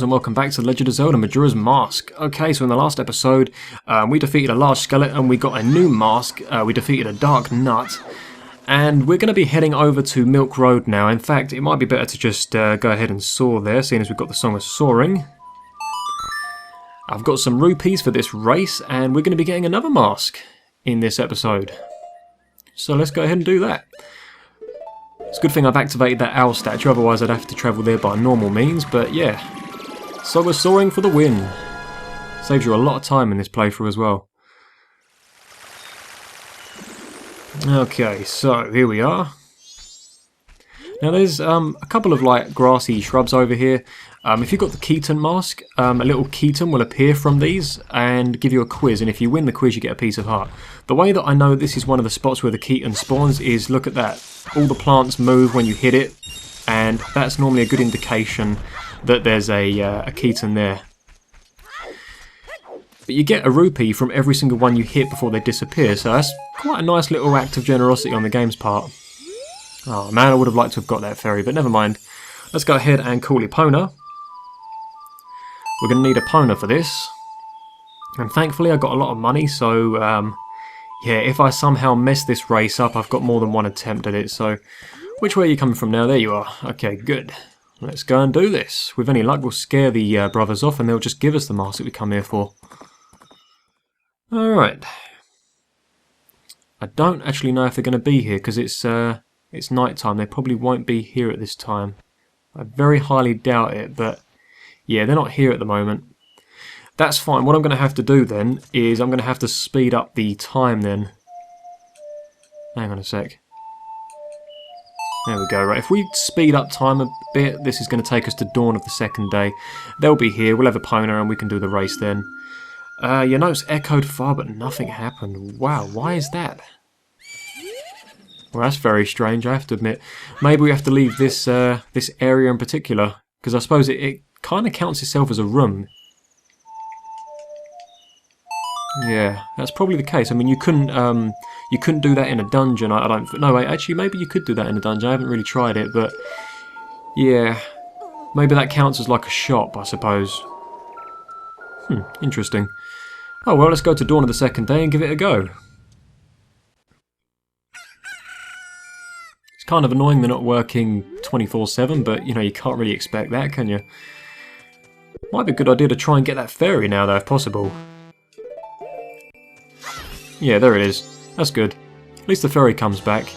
And welcome back to The Legend of Zelda Majora's Mask. Okay, so in the last episode we defeated a large skeleton and we got a new mask. We defeated a dark nut, and we're going to be heading over to Milk Road now. In fact, it might be better to just go ahead and soar there, seeing as we've got the Song of Soaring. I've got some rupees for this race, and we're going to be getting another mask in this episode. So let's go ahead and do that. It's a good thing I've activated that owl statue, otherwise I'd have to travel there by normal means, but yeah. So we're soaring for the win. Saves you a lot of time in this playthrough as well. Okay, so here we are. Now there's a couple of like grassy shrubs over here. If you've got the Keaton mask, a little Keaton will appear from these and give you a quiz, and if you win the quiz you get a piece of heart. The way that I know this is one of the spots where the Keaton spawns is, look at that. All the plants move when you hit it, and that's normally a good indication that there's a Keaton there. But you get a rupee from every single one you hit before they disappear, so that's quite a nice little act of generosity on the game's part. Oh man, I would have liked to have got that fairy, but never mind. Let's go ahead and call Epona. We're going to need a Epona for this. And thankfully I got a lot of money, so yeah, if I somehow mess this race up, I've got more than one attempt at it. So, which way are you coming from now? There you are. Okay, good. Let's go and do this. With any luck, we'll scare the brothers off and they'll just give us the mask that we come here for. Alright. I don't actually know if they're going to be here because it's night time. They probably won't be here at this time. I very highly doubt it, but yeah, they're not here at the moment. That's fine. What I'm going to have to do then is I'm going to have to speed up the time then. Hang on a sec. There we go. Right, if we speed up time a bit, this is going to take us to dawn of the second day. They'll be here. We'll have a Epona and we can do the race then. Your notes echoed far, but nothing happened. Wow, why is that? Well, that's very strange, I have to admit. Maybe we have to leave this this area in particular, because I suppose it kind of counts itself as a room. Yeah, that's probably the case. I mean, you couldn't do that in a dungeon. I don't. No, wait. Actually, maybe you could do that in a dungeon. I haven't really tried it, but yeah, maybe that counts as like a shop, I suppose. Interesting. Oh well, let's go to dawn of the second day and give it a go. It's kind of annoying they're not working 24/7, but you know you can't really expect that, can you? Might be a good idea to try and get that fairy now, though, if possible. Yeah, there it is. That's good. At least the ferry comes back.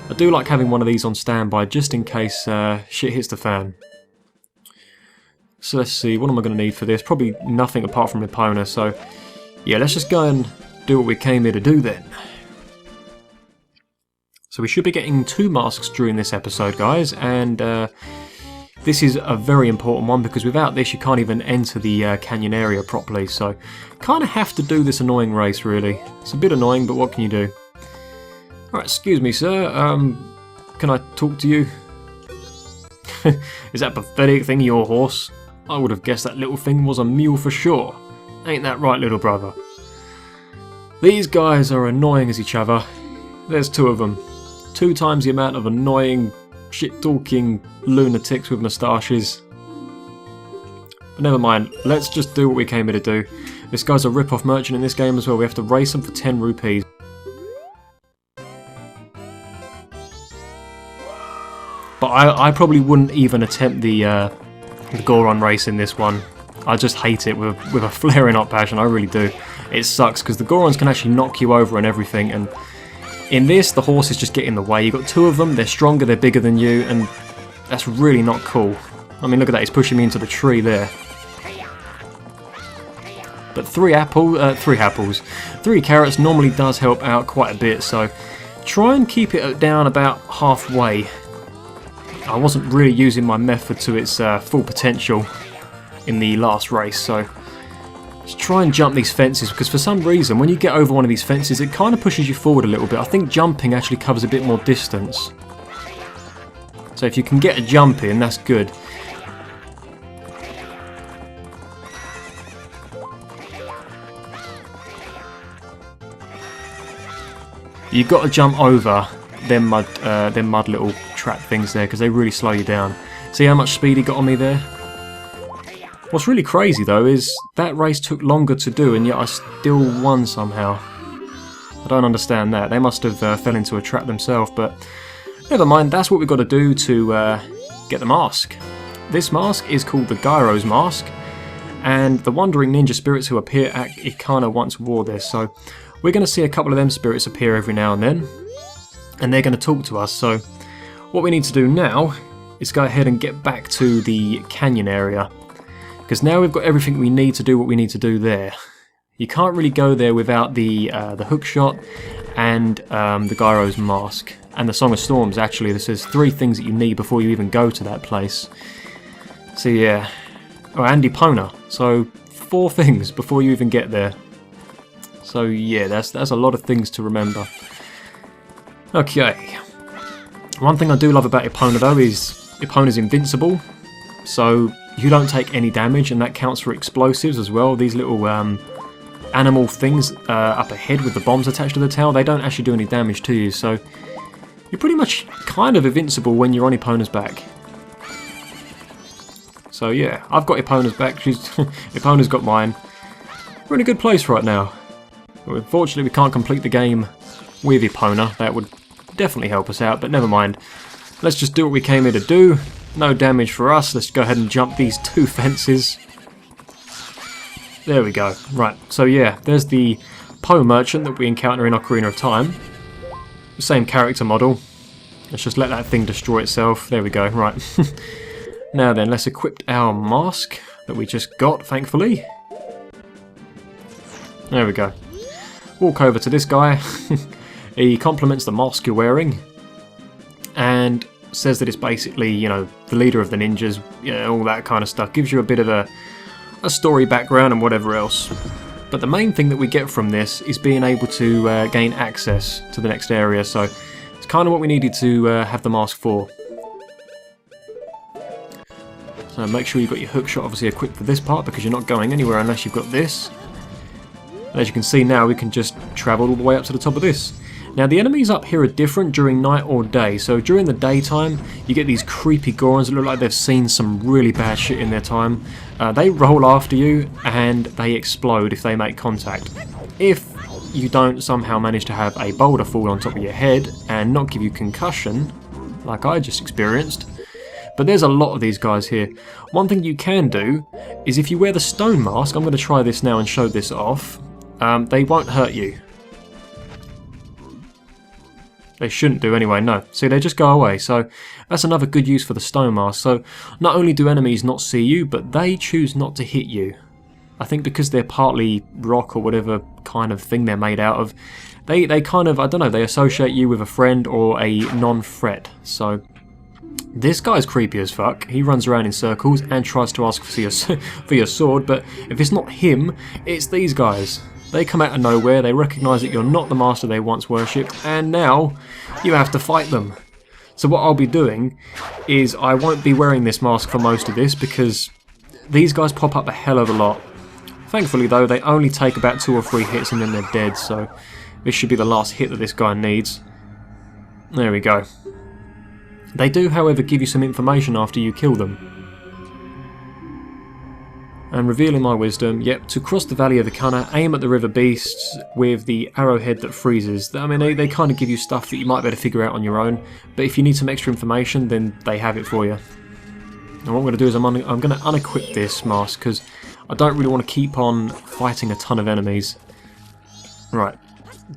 I do like having one of these on standby just in case shit hits the fan. So let's see, what am I going to need for this? Probably nothing apart from Epona, so yeah, let's just go and do what we came here to do then. So we should be getting 2 masks during this episode, guys, and this is a very important one because without this you can't even enter the canyon area properly, so kind of have to do this annoying race really. It's a bit annoying, but what can you do? Alright, excuse me sir, can I talk to you? Is that pathetic thing your horse? I would have guessed that little thing was a mule for sure. Ain't that right, little brother? These guys are annoying as each other. There's 2 of them. 2 times the amount of annoying, shit-talking lunatics with moustaches. But never mind, let's just do what we came here to do. This guy's a rip-off merchant in this game as well. We have to race him for 10 rupees. But I probably wouldn't even attempt the Goron race in this one. I just hate it with a flaring hot passion, I really do. It sucks because the Gorons can actually knock you over and everything, and in this the horses just get in the way. You've got 2 of them, they're stronger, they're bigger than you, and that's really not cool. I mean, look at that, he's pushing me into the tree there. But 3 carrots normally does help out quite a bit, so try and keep it down about halfway. I wasn't really using my method to its full potential in the last race, so just try and jump these fences, because for some reason when you get over one of these fences it kind of pushes you forward a little bit. I think jumping actually covers a bit more distance, so if you can get a jump in, that's good. You've got to jump over them mud little trap things there, because they really slow you down. See how much speed he got on me there? What's really crazy though is that race took longer to do and yet I still won somehow. I don't understand that. They must have fell into a trap themselves, but never mind, that's what we've got to do to get the mask. This mask is called the Gyro's Mask, and the wandering ninja spirits who appear at Ikana once wore this, so we're going to see a couple of them spirits appear every now and then, and they're going to talk to us. So what we need to do now is go ahead and get back to the canyon area, because now we've got everything we need to do what we need to do there. You can't really go there without the hook shot and the Gyro's Mask. And the Song of Storms, actually. This is 3 things that you need before you even go to that place. So yeah. Oh, and Epona. So 4 things before you even get there. So yeah, that's a lot of things to remember. Okay. One thing I do love about Epona though is Epona's invincible. So you don't take any damage, and that counts for explosives as well. These little animal things up ahead with the bombs attached to the tail, they don't actually do any damage to you. So you're pretty much kind of invincible when you're on Epona's back. So yeah, I've got Epona's back, Epona's got mine. We're in a good place right now. Unfortunately we can't complete the game with Epona, that would definitely help us out, but never mind. Let's just do what we came here to do. No damage for us, let's go ahead and jump these 2 fences. There we go. Right, so yeah, there's the Poe merchant that we encounter in Ocarina of Time. Same character model. Let's just let that thing destroy itself. There we go, right. Now then, let's equip our mask that we just got, thankfully. There we go. Walk over to this guy. He compliments the mask you're wearing and says that it's basically, you know, the leader of the ninjas, you know, all that kind of stuff. Gives you a bit of a story background and whatever else. But the main thing that we get from this is being able to gain access to the next area, so it's kind of what we needed to have the mask for. So make sure you've got your hook shot obviously equipped for this part, because you're not going anywhere unless you've got this. And as you can see now, we can just travel all the way up to the top of this. Now the enemies up here are different during night or day, so during the daytime you get these creepy Gorons that look like they've seen some really bad shit in their time. They roll after you and they explode if they make contact. If you don't somehow manage to have a boulder fall on top of your head and not give you concussion, like I just experienced, but there's a lot of these guys here. One thing you can do is if you wear the stone mask, I'm going to try this now and show this off, they won't hurt you. They shouldn't do anyway, no. See, they just go away, so that's another good use for the stone mask. So not only do enemies not see you, but they choose not to hit you. I think because they're partly rock or whatever kind of thing they're made out of, they kind of, I don't know, they associate you with a friend or a non-threat. So this guy's creepy as fuck. He runs around in circles and tries to ask for your sword, but if it's not him, it's these guys. They come out of nowhere, they recognise that you're not the master they once worshipped, and now you have to fight them. So what I'll be doing is I won't be wearing this mask for most of this, because these guys pop up a hell of a lot. Thankfully though, they only take about 2 or 3 hits and then they're dead, so this should be the last hit that this guy needs. There we go. They do, however, give you some information after you kill them. And revealing my wisdom, yep, to cross the Valley of Ikana, aim at the river beasts with the arrowhead that freezes. I mean, they kind of give you stuff that you might be able to figure out on your own, but if you need some extra information, then they have it for you. And what I'm going to do is I'm going to unequip this mask, because I don't really want to keep on fighting a ton of enemies. Right,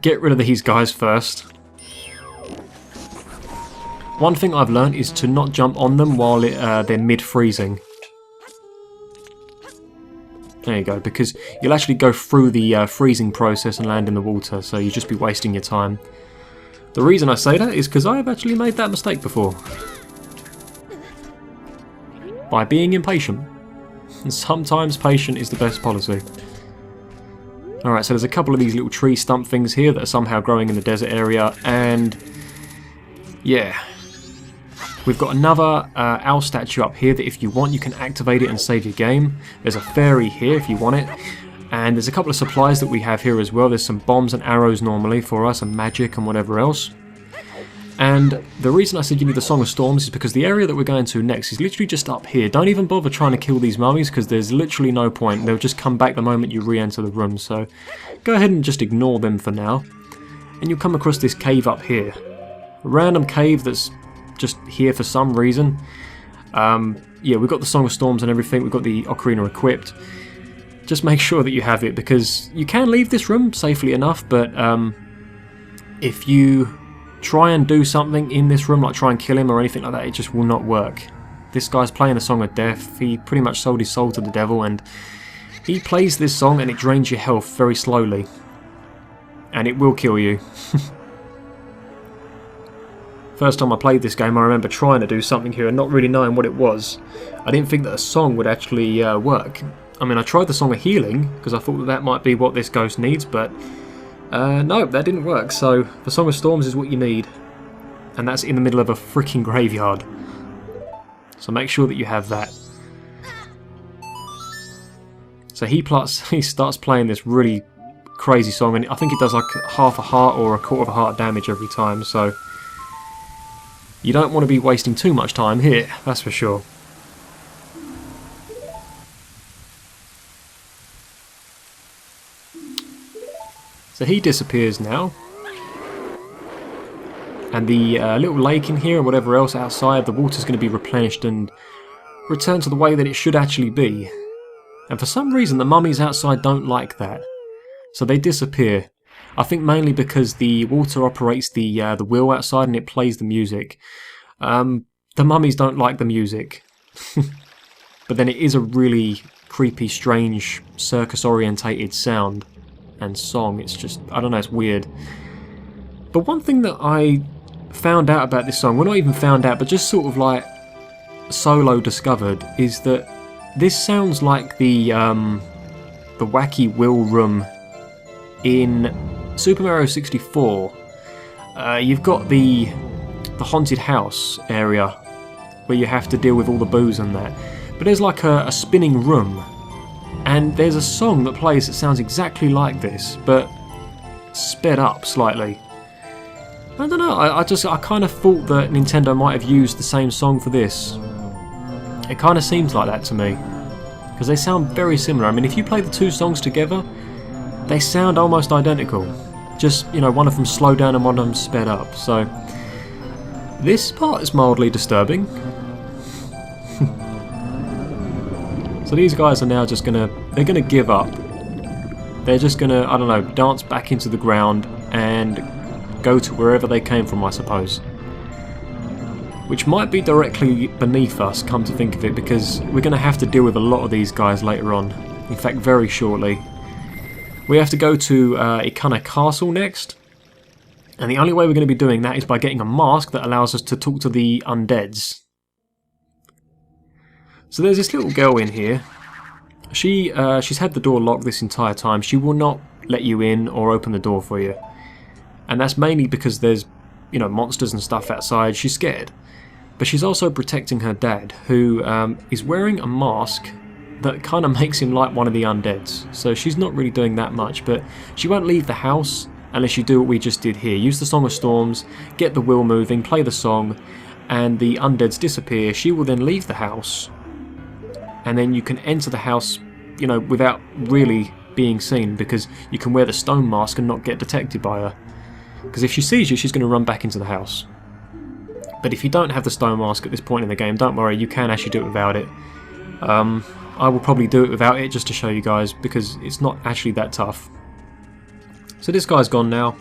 get rid of these guys first. One thing I've learned is to not jump on them while they're mid-freezing. There you go, because you'll actually go through the freezing process and land in the water, so you'll just be wasting your time. The reason I say that is because I've actually made that mistake before. By being impatient. And sometimes patient is the best policy. Alright, so there's a couple of these little tree stump things here that are somehow growing in the desert area, and yeah. We've got another owl statue up here that if you want you can activate it and save your game. There's a fairy here if you want it. And there's a couple of supplies that we have here as well. There's some bombs and arrows normally for us and magic and whatever else. And the reason I said you need the Song of Storms is because the area that we're going to next is literally just up here. Don't even bother trying to kill these mummies because there's literally no point. They'll just come back the moment you re-enter the room. So go ahead and just ignore them for now. And you'll come across this cave up here. A random cave that's just here for some reason. Yeah, we've got the Song of Storms and everything. We've got the ocarina equipped. Just make sure that you have it because you can leave this room safely enough, but if you try and do something in this room, like try and kill him or anything like that, it just will not work. This guy's playing the Song of Death. He pretty much sold his soul to the devil, and he plays this song and it drains your health very slowly. And it will kill you. First time I played this game, I remember trying to do something here and not really knowing what it was. I didn't think that a song would actually work. I mean, I tried the Song of Healing because I thought that that might be what this ghost needs, but no, that didn't work. So the Song of Storms is what you need, and that's in the middle of a freaking graveyard. So make sure that you have that. So he starts playing this really crazy song, and I think it does like half a heart or a quarter of a heart damage every time. So you don't want to be wasting too much time here, that's for sure. So he disappears now. And the little lake in here and whatever else outside, the water's going to be replenished and return to the way that it should actually be. And for some reason the mummies outside don't like that. So they disappear. I think mainly because the water operates the wheel outside and it plays the music. The mummies don't like the music. But then it is a really creepy, strange, circus-orientated sound and song. It's just, I don't know, it's weird. But one thing that I found out about this song, well, not even found out, but just sort of like solo discovered, is that this sounds like the wacky wheel room in Super Mario 64. You've got the haunted house area where you have to deal with all the boos and that, but there's like a spinning room, and there's a song that plays that sounds exactly like this, but sped up slightly. I don't know, I kind of thought that Nintendo might have used the same song for this. It kind of seems like that to me, because they sound very similar. I mean, if you play the two songs together, they sound almost identical. Just, you know, one of them slowed down and one of them sped up. So this part is mildly disturbing. So these guys are now just they're gonna give up. They're just gonna, I don't know, dance back into the ground and go to wherever they came from, I suppose. Which might be directly beneath us, come to think of it, because we're going to have to deal with a lot of these guys later on. In fact, very shortly. We have to go to Ikana Castle next. And the only way we're going to be doing that is by getting a mask that allows us to talk to the undeads. So there's this little girl in here. She's had the door locked this entire time. She will not let you in or open the door for you. And that's mainly because there's, you know, monsters and stuff outside. She's scared. But she's also protecting her dad, who is wearing a mask that kind of makes him like one of the undeads. So she's not really doing that much, but she won't leave the house unless you do what we just did here. Use the Song of Storms, get the wheel moving, play the song, and the undeads disappear. She will then leave the house, and then you can enter the house, you know, without really being seen, because you can wear the stone mask and not get detected by her. Because if she sees you, she's going to run back into the house. But if you don't have the stone mask at this point in the game, don't worry, you can actually do it without it. I will probably do it without it just to show you guys, because it's not actually that tough. So this guy's gone now.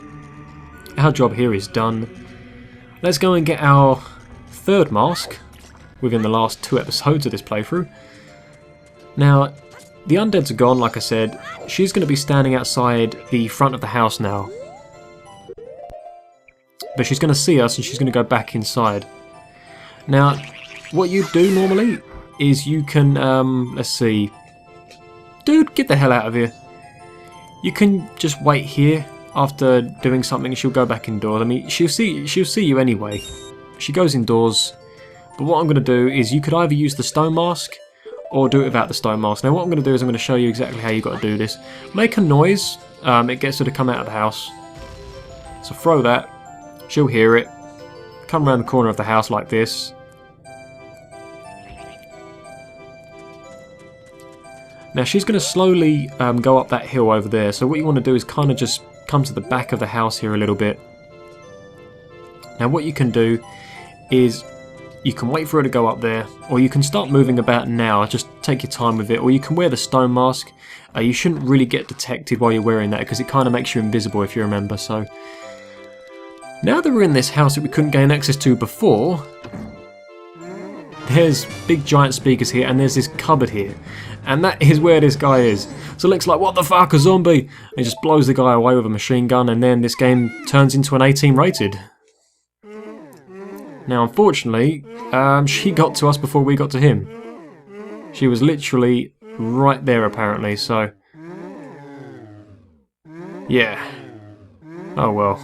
Our job here is done. Let's go and get our third mask within the last 2 episodes of this playthrough. Now, the undeads are gone, like I said. She's going to be standing outside the front of the house now. But she's going to see us and she's going to go back inside. Now, what you do normally is you can, let's see. Dude, get the hell out of here. You can just wait here after doing something and she'll go back indoors. I mean, she'll see you anyway. She goes indoors. But what I'm going to do is you could either use the stone mask or do it without the stone mask. Now what I'm going to do is I'm going to show you exactly how you've got to do this. Make a noise. It gets her to come out of the house. So throw that. She'll hear it. come around the corner of the house like this. Now she's going to slowly go up that hill over there, so what you want to do is kind of just come to the back of the house here a little bit. Now what you can do is you can wait for her to go up there, or you can start moving about now, just take your time with it, or you can wear the stone mask. You shouldn't really get detected while you're wearing that because it kind of makes you invisible if you remember. So now that we're in this house that we couldn't gain access to before, there's big giant speakers here and there's this cupboard here, and that is where this guy is. So Link's like, what the fuck, a zombie? And he just blows the guy away with a machine gun, and then this game turns into an 18 rated. Now unfortunately, she got to us before we got to him. She was literally right there apparently, so yeah. Oh well.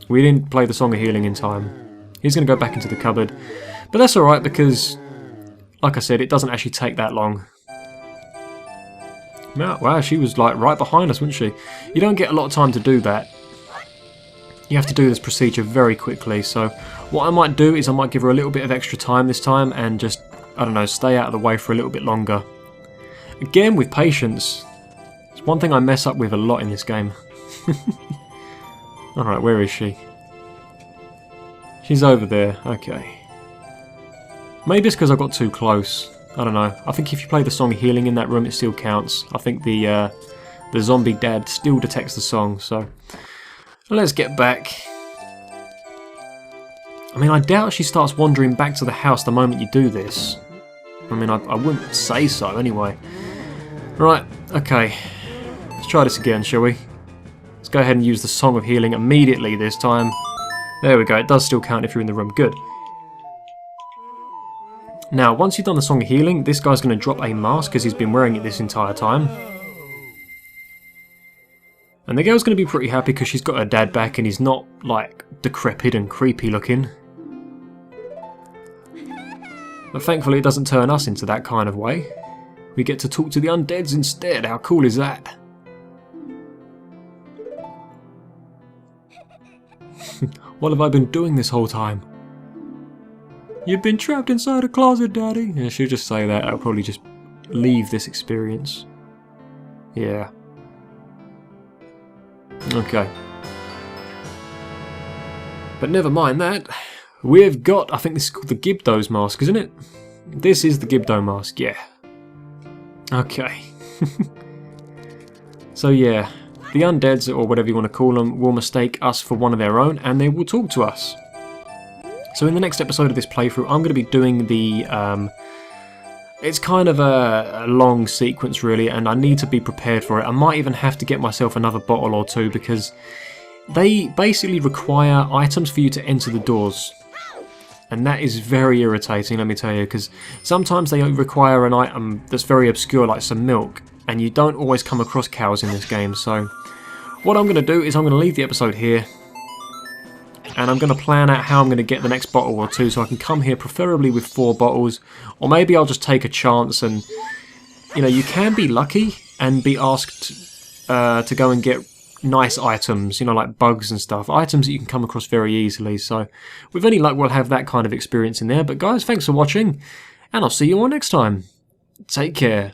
We didn't play the Song of Healing in time. He's going to go back into the cupboard, but that's alright because, like I said, it doesn't actually take that long. Wow, she was like right behind us, wasn't she? You don't get a lot of time to do that. You have to do this procedure very quickly, so what I might do is I might give her a little bit of extra time this time and just, I don't know, stay out of the way for a little bit longer. Again, with patience. It's one thing I mess up with a lot in this game. Alright, where is she? She's over there, okay. Maybe it's because I got too close. I don't know. I think if you play the Song of Healing in that room, it still counts. I think the zombie dad still detects the song, so let's get back. I mean, I doubt she starts wandering back to the house the moment you do this. I mean, I wouldn't say so anyway. Right, okay. Let's try this again, shall we? Let's go ahead and use the Song of Healing immediately this time. There we go, it does still count if you're in the room. Good. Now, once you've done the Song of Healing, this guy's going to drop a mask because he's been wearing it this entire time. And the girl's going to be pretty happy because she's got her dad back and he's not, like, decrepit and creepy looking. But thankfully it doesn't turn us into that kind of way. We get to talk to the undeads instead. How cool is that? What have I been doing this whole time? You've been trapped inside a closet, Daddy. Yeah, she'll just say that. I'll probably just leave this experience. Yeah. Okay. But never mind that. We've got, I think this is called the Gibdo's mask, isn't it? This is the Gibdo mask, yeah. Okay. So yeah, the undeads, or whatever you want to call them, will mistake us for one of their own, and they will talk to us. So in the next episode of this playthrough, I'm going to be doing the... it's kind of a long sequence, really, and I need to be prepared for it. I might even have to get myself another bottle or two, because they basically require items for you to enter the doors. And that is very irritating, let me tell you, because sometimes they require an item that's very obscure, like some milk, and you don't always come across cows in this game. So what I'm going to do is I'm going to leave the episode here, and I'm going to plan out how I'm going to get the next bottle or two, so I can come here preferably with 4 bottles, or maybe I'll just take a chance and, you know, you can be lucky and be asked to go and get nice items, you know, like bugs and stuff, items that you can come across very easily. So with any luck we'll have that kind of experience in there. But guys, thanks for watching, and I'll see you all next time. Take care.